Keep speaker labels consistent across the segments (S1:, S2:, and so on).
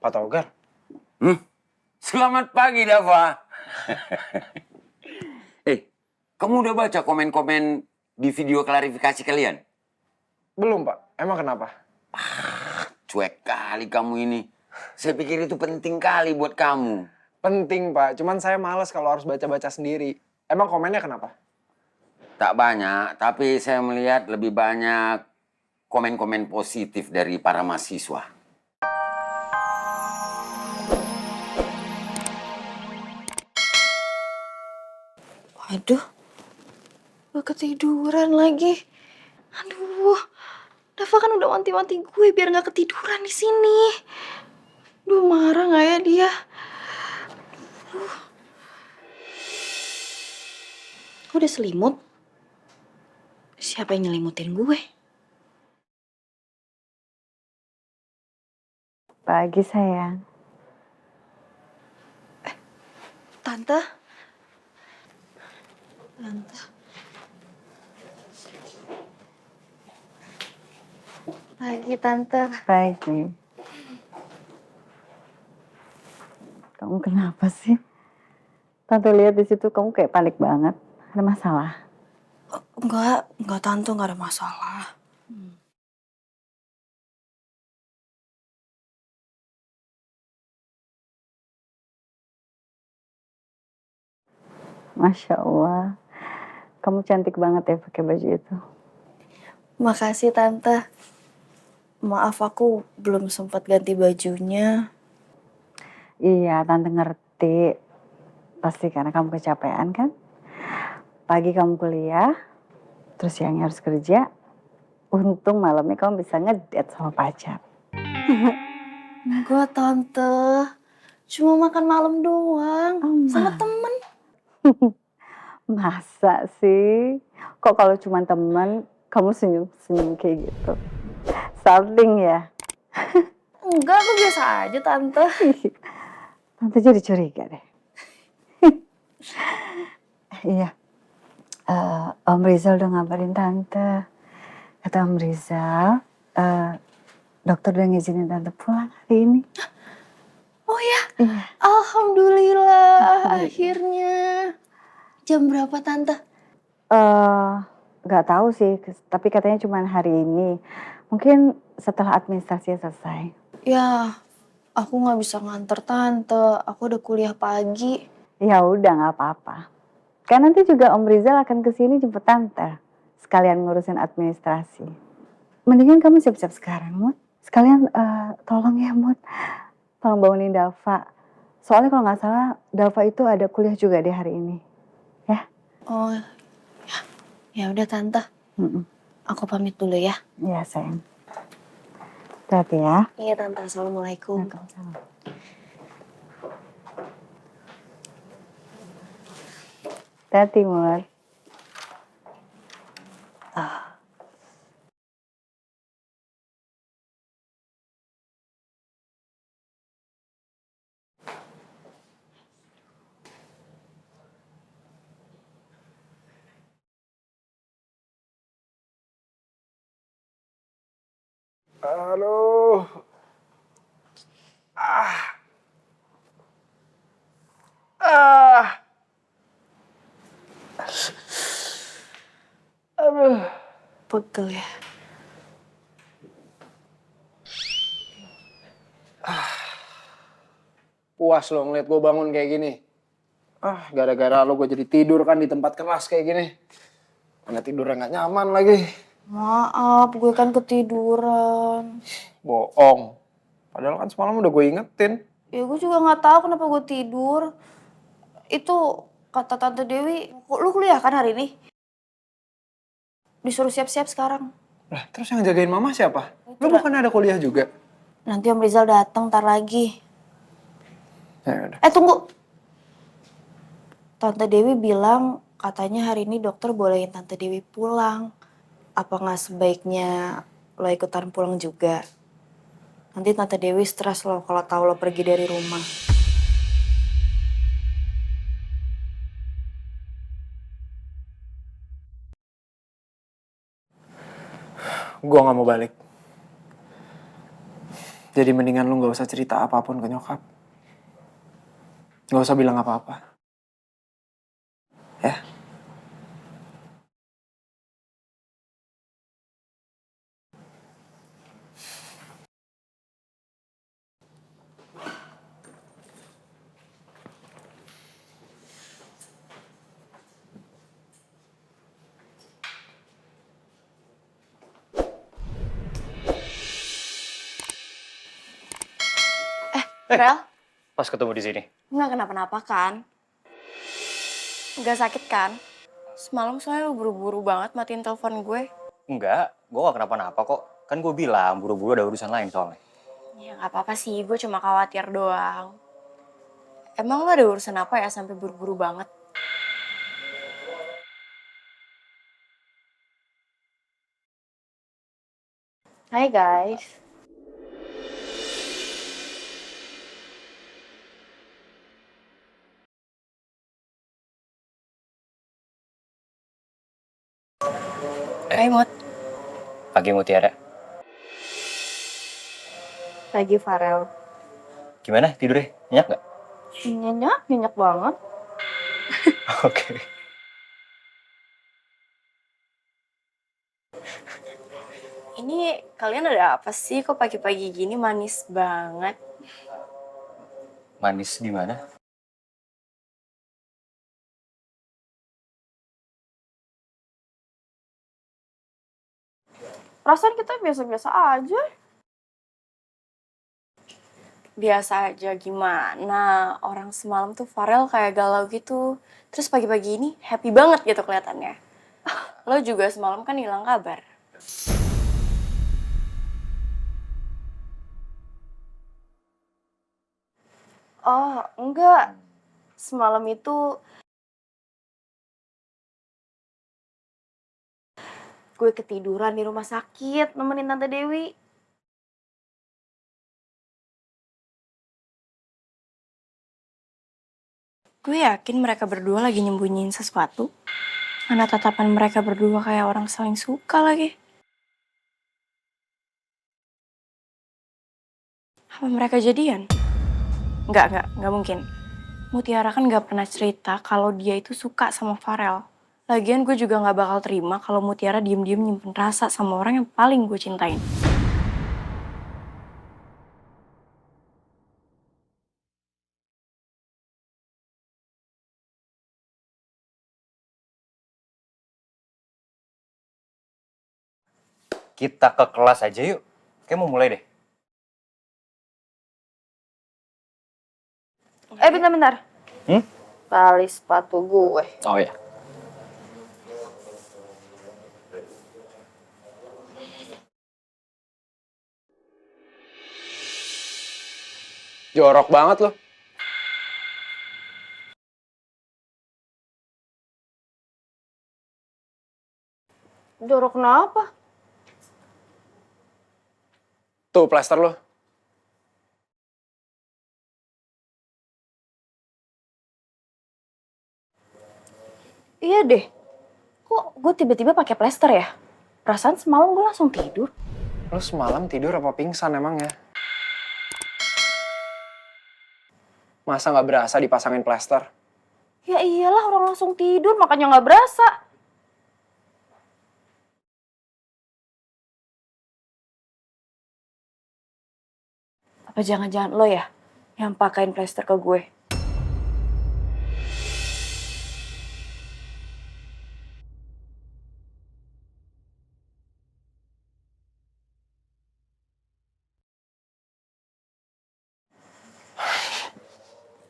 S1: Pak Togar.
S2: Selamat pagi, Dava. Kamu udah baca komen-komen di video klarifikasi kalian?
S1: Belum, Pak. Emang kenapa?
S2: Cuek kali kamu ini. Saya pikir itu penting kali buat kamu.
S1: Penting, Pak. Cuman saya males kalau harus baca-baca sendiri. Emang komennya kenapa?
S2: Tak banyak, tapi saya melihat lebih banyak komen-komen positif dari para mahasiswa.
S3: Waduh, gue ketiduran lagi. Aduh, Dava kan udah wanti-wanti gue biar nggak ketiduran di sini. Duh, marah nggak ya dia? Udah selimut? Siapa yang nyelimutin gue?
S4: Pagi sayang.
S3: Tante? Pagi, Tante.
S4: Pagi. Kamu kenapa sih? Tante lihat di situ kamu kayak panik banget. Ada masalah?
S3: Enggak Tante, nggak ada masalah.
S4: Masya Allah. Kamu cantik banget ya pakai baju itu.
S3: Makasih, Tante. Maaf aku belum sempat ganti bajunya.
S4: Iya, Tante ngerti. Pasti karena kamu kecapean kan? Pagi kamu kuliah, terus siangnya harus kerja. Untung malamnya kamu bisa ngedate sama pacar.
S3: Enggak, Tante. Cuma makan malam doang. Sama temen.
S4: Masa sih? Kok kalau cuma teman, kamu senyum-senyum kayak gitu? Salting ya?
S3: Enggak, aku biasa aja, Tante.
S4: Tante jadi curiga deh. Iya. Om Rizal udah ngabarin Tante. Kata Om Rizal, dokter udah ngizinin Tante pulang hari ini.
S3: Oh ya?
S4: Iya.
S3: Alhamdulillah, akhirnya. Jam berapa, Tante?
S4: Nggak tahu sih, tapi katanya cuma hari ini. Mungkin setelah administrasinya selesai.
S3: Ya, aku nggak bisa nganter Tante. Aku udah kuliah pagi.
S4: Ya udah, nggak apa-apa. Kan nanti juga Om Rizal akan kesini jemput Tante. Sekalian ngurusin administrasi. Mendingan kamu siap-siap sekarang, Mut. Sekalian tolong ya, Mut. Tolong bangunin Dava. Soalnya kalau nggak salah, Dava itu ada kuliah juga di hari ini. Ya?
S3: Oh, ya udah Tante. Aku pamit dulu ya.
S4: Iya, sayang. Hati-hati ya.
S3: Iya, Tante. Assalamualaikum.
S4: Waalaikumsalam. Hati-hati, Mut.
S1: Aduh. Aduh.
S3: Pegel ya.
S1: Puas lo ngeliat gue bangun kayak gini. Gara-gara lo gue jadi tidur kan di tempat keras kayak gini. Mana tidurnya nggak nyaman lagi.
S3: Maaf, gue kan ketiduran.
S1: Bohong. Padahal kan semalam udah gue ingetin.
S3: Ya gue juga nggak tahu kenapa gue tidur. Itu kata Tante Dewi, lu kuliah kan hari ini? Disuruh siap-siap sekarang.
S1: Lah, terus yang jagain mama siapa? Lu bukan ada kuliah juga?
S3: Nanti Om Rizal datang ntar lagi.
S1: Ya udah.
S3: Tunggu. Tante Dewi bilang katanya hari ini dokter bolehin Tante Dewi pulang. Apa nggak sebaiknya lo ikutan pulang juga? Nanti Tante Dewi stres lo kalau tahu lo pergi dari rumah.
S1: Gue gak mau balik. Jadi mendingan lu gak usah cerita apapun ke nyokap. Gak usah bilang apa-apa. Ya?
S3: Rel,
S5: Pas ketemu di sini.
S3: nggak kenapa-napa kan? Nggak sakit kan? Semalam soalnya lu buru-buru banget matiin telepon gue.
S5: Enggak, gue gak kenapa-napa kok. Kan gue bilang buru-buru ada urusan lain soalnya.
S3: Ya nggak apa-apa sih, gue cuma khawatir doang. Emang lo ada urusan apa ya sampai buru-buru banget? Hai guys. Hai Mut.
S5: Pagi Mutiara.
S3: Lagi Farel.
S5: Gimana tidurnya? Nyenyak nggak?
S3: Nyenyak banget.
S5: Oke.
S3: Ini kalian ada apa sih? Kok pagi-pagi gini manis banget?
S5: Manis di mana?
S3: Perasaan kita biasa-biasa aja. Biasa aja gimana? Orang semalam tuh Farel kayak galau gitu. Terus pagi-pagi ini happy banget gitu kelihatannya. Lo juga semalam kan hilang kabar. Oh, enggak. Semalam itu gue ketiduran di rumah sakit nemenin Tante Dewi. Gue yakin mereka berdua lagi nyembunyiin sesuatu. Mana tatapan mereka berdua kayak orang saling suka lagi. Apa mereka jadian? Enggak mungkin. Mutiara kan gak pernah cerita kalau dia itu suka sama Farel. Lagian gue juga gak bakal terima kalau Mutiara diem-diem nyimpen rasa sama orang yang paling gue cintain.
S5: Kita ke kelas aja yuk. Kayak mau mulai deh.
S3: Bentar. Tali sepatu gue.
S1: Oh ya. Jorok banget loh.
S3: Jorok kenapa?
S1: Tuh plester lo.
S3: Iya deh. Kok gue tiba-tiba pakai plester ya? Perasaan semalam gue langsung tidur.
S1: Lo semalam tidur apa pingsan emang ya? Masa nggak berasa dipasangin plester?
S3: Ya iyalah orang langsung tidur makanya nggak berasa. Apa jangan-jangan lo ya yang pakain plester ke gue?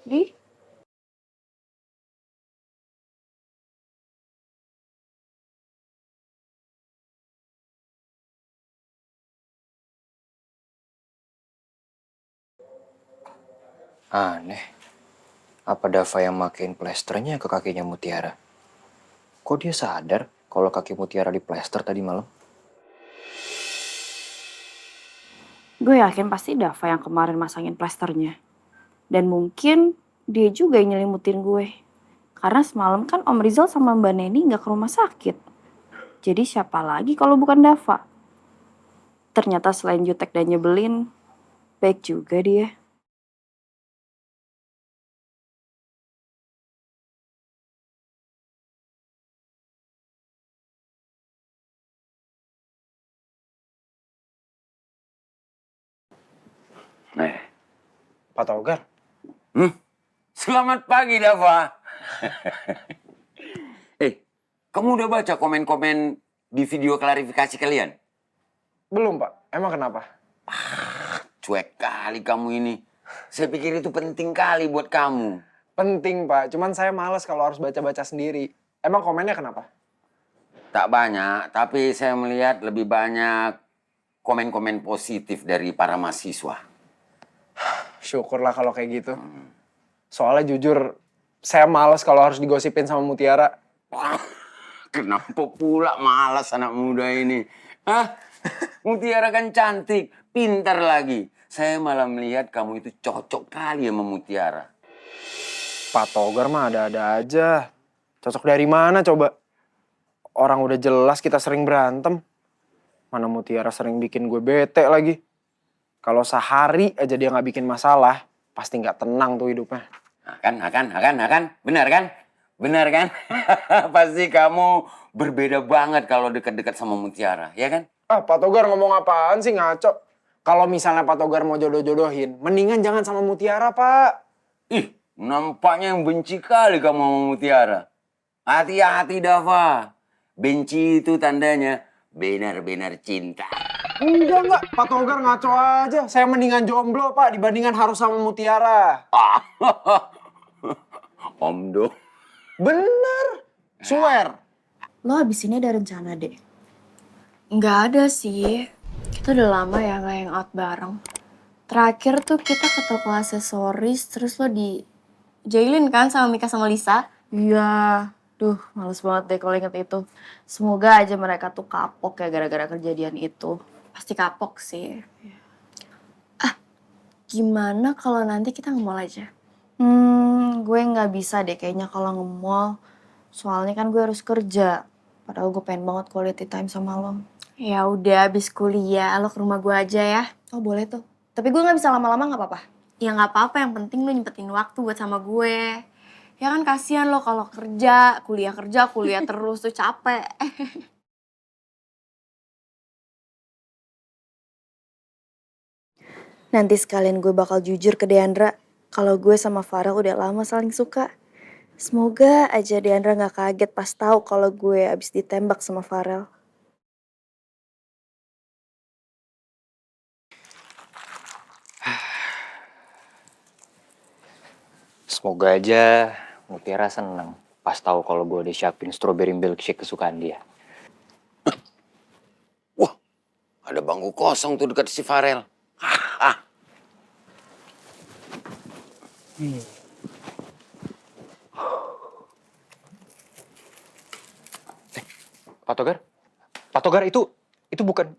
S3: Di?
S5: Aneh. Apa Dava yang makein plesternya ke kakinya Mutiara? Kok dia sadar kalau kaki Mutiara di plester tadi malam?
S3: Gue yakin pasti Dava yang kemarin masangin plesternya. Dan mungkin dia juga yang nyelimutin gue. Karena semalam kan Om Rizal sama Mbak Neni gak ke rumah sakit. Jadi siapa lagi kalau bukan Dava? Ternyata selain jutek dan nyebelin, Baik juga dia.
S2: Nah,
S1: Pak Togar,
S2: selamat pagi, Dava. Kamu udah baca komen-komen di video klarifikasi kalian?
S1: belum Pak. Emang kenapa?
S2: Cuek kali kamu ini. Saya pikir itu penting kali buat kamu.
S1: Penting Pak, cuman saya males kalau harus baca-baca sendiri. Emang komennya kenapa?
S2: Tak banyak, tapi saya melihat lebih banyak komen-komen positif dari para mahasiswa.
S1: Syukurlah kalau kayak gitu. Soalnya jujur, saya males kalau harus digosipin sama Mutiara.
S2: Wah, kenapa pula malas anak muda ini? Hah? Mutiara kan cantik, pintar lagi. Saya malah melihat kamu itu cocok kali sama Mutiara.
S1: Pak Togar mah ada-ada aja. Cocok dari mana coba? Orang udah jelas kita sering berantem. Mana Mutiara sering bikin gue bete lagi. Kalau sehari aja dia nggak bikin masalah, pasti nggak tenang tuh hidupnya.
S2: Akan. Benar kan? Benar kan? Pasti kamu berbeda banget kalau dekat-dekat sama Mutiara, ya kan?
S1: Ah, Pak Togar ngomong apaan sih ngaco? Kalau misalnya Pak Togar mau jodoh-jodohin, mendingan jangan sama Mutiara, Pak.
S2: Ih, nampaknya yang benci kali kamu sama Mutiara. Hati-hati, Dava. Benci itu tandanya benar-benar cinta.
S1: Enggak. Pak Togar ngaco aja. Saya mendingan jomblo, Pak, dibandingkan harus sama Mutiara.
S2: Om Do.
S1: Bener. Swear.
S3: Lo abis ini ada rencana deh? Nggak ada sih. Kita udah lama ya nggak hangout bareng. Terakhir tuh kita ke toko aksesoris, terus lo dijailin kan sama Mika sama Lisa? Iya. Duh, males banget deh kalau inget itu. Semoga aja mereka tuh kapok ya gara-gara kejadian itu. Pasti kapok sih. Ah, gimana kalau nanti kita nge-mall aja? Gue nggak bisa deh kayaknya kalau nge-mall. Soalnya kan gue harus kerja. Padahal gue pengen banget quality time sama lo. Ya udah, abis kuliah lo ke rumah gue aja ya. Oh boleh tuh. Tapi gue nggak bisa lama-lama nggak apa-apa. Ya nggak apa-apa. Yang penting lo nyempetin waktu buat sama gue. Ya kan kasihan lo kalau kerja terus tuh capek. Nanti sekalian gue bakal jujur ke Deandra kalau gue sama Farel udah lama saling suka. Semoga aja Deandra gak kaget pas tahu kalau gue abis ditembak sama Farel.
S5: Semoga aja Mutiara seneng pas tahu kalau gue udah siapin strawberry milkshake kesukaan dia.
S2: Wah, ada bangku kosong tuh dekat si Farel.
S5: Pak Togar? Pak Togar itu bukan...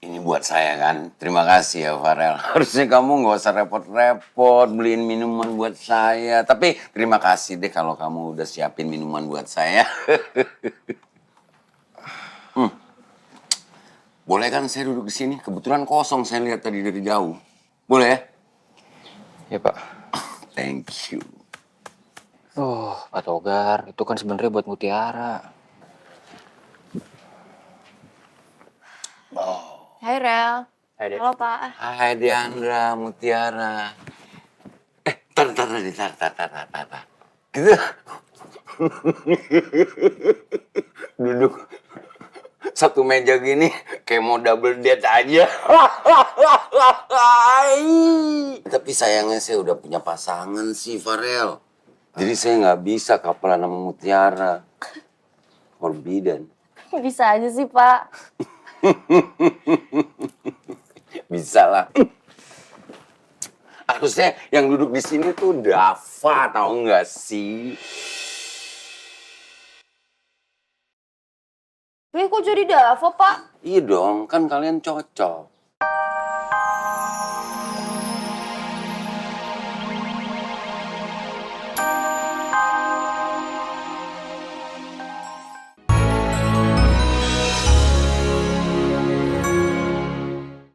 S2: Ini buat saya kan. Terima kasih ya Farel. Harusnya kamu nggak usah repot-repot beliin minuman buat saya. Tapi terima kasih deh kalau kamu udah siapin minuman buat saya. Boleh kan saya duduk di sini? Kebetulan kosong saya lihat tadi dari jauh. Boleh ya?
S5: Ya Pak.
S2: Thank you.
S5: Oh, Pak Togar, itu kan sebenarnya buat Mutiara.
S3: Hai Rel.
S5: Hai, Dek.
S3: Halo Pak.
S2: Hai Diandra, Mutiara. Tar. Gitu. Duduk satu meja gini kayak mau double date aja. Tapi sayangnya saya udah punya pasangan sih Farel. Jadi saya nggak bisa kapelan sama Mutiara. Forbidden.
S3: Bisa aja sih Pak.
S2: Bisa lah. Harusnya yang duduk di sini tuh Dava, tahu nggak sih?
S3: Kok jadi Dava Pak?
S2: Iya dong, kan kalian cocok.